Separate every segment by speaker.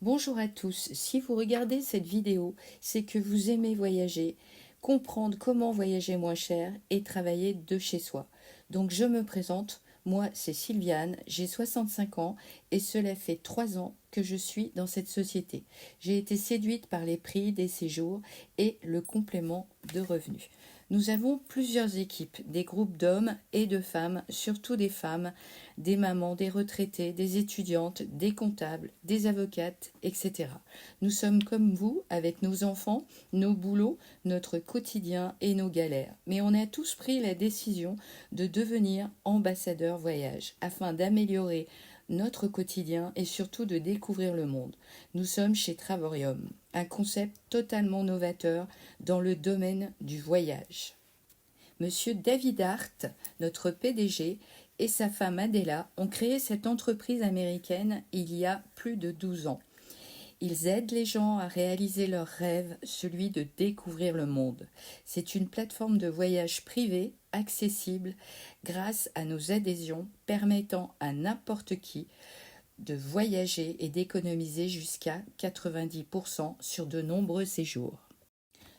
Speaker 1: Bonjour à tous, si vous regardez cette vidéo, c'est que vous aimez voyager, comprendre comment voyager moins cher et travailler de chez soi. Donc je me présente, moi c'est Sylviane, j'ai 65 ans et cela fait 3 ans que je suis dans cette société. J'ai été séduite par les prix des séjours et le complément de revenus. Nous avons plusieurs équipes, des groupes d'hommes et de femmes, surtout des femmes, des mamans, des retraités, des étudiantes, des comptables, des avocates, etc. Nous sommes comme vous, avec nos enfants, nos boulots, notre quotidien et nos galères. Mais on a tous pris la décision de devenir ambassadeur voyage afin d'améliorer notre quotidien et surtout de découvrir le monde. Nous sommes chez Travorium, un concept totalement novateur dans le domaine du voyage. Monsieur David Hart, notre PDG, et sa femme Adela ont créé cette entreprise américaine il y a plus de 12 ans. Ils aident les gens à réaliser leur rêve, celui de découvrir le monde. C'est une plateforme de voyage privé, accessible, grâce à nos adhésions permettant à n'importe qui de voyager et d'économiser jusqu'à 90% sur de nombreux séjours.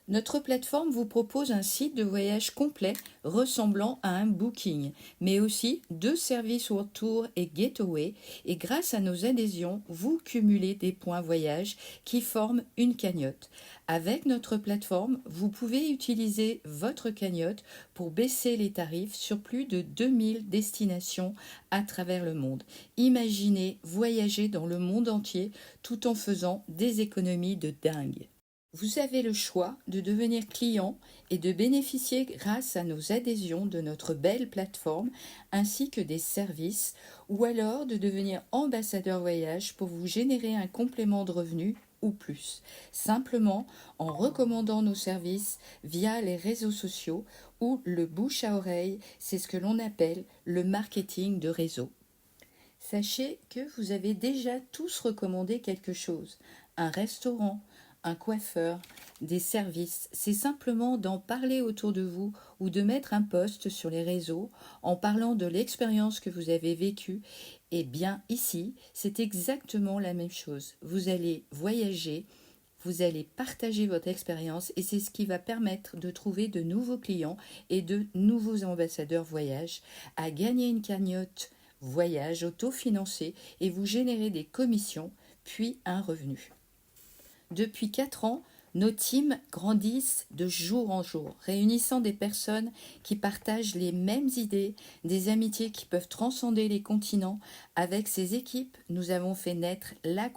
Speaker 1: Notre plateforme vous propose un site de voyage complet ressemblant à un booking, mais aussi 2 services World Tour et Getaway, et grâce à nos adhésions, vous cumulez des points voyage qui forment une cagnotte. Avec notre plateforme, vous pouvez utiliser votre cagnotte pour baisser les tarifs sur plus de 2000 destinations à travers le monde. Imaginez voyager dans le monde entier tout en faisant des économies de dingue. Vous avez le choix de devenir client et de bénéficier grâce à nos adhésions de notre belle plateforme ainsi que des services, ou alors de devenir ambassadeur voyage pour vous générer un complément de revenus ou plus, simplement en recommandant nos services via les réseaux sociaux ou le bouche à oreille, c'est ce que l'on appelle le marketing de réseau. Sachez que vous avez déjà tous recommandé quelque chose, un restaurant, un coiffeur, des services. C'est simplement d'en parler autour de vous ou de mettre un post sur les réseaux en parlant de l'expérience que vous avez vécue. Et bien ici, c'est exactement la même chose. Vous allez voyager, vous allez partager votre expérience et c'est ce qui va permettre de trouver de nouveaux clients et de nouveaux ambassadeurs voyage, à gagner une cagnotte voyage autofinancé et vous générez des commissions puis un revenu. Depuis 4 ans, nos teams grandissent de jour en jour, réunissant des personnes qui partagent les mêmes idées, des amitiés qui peuvent transcender les continents. Avec ces équipes, nous avons fait naître la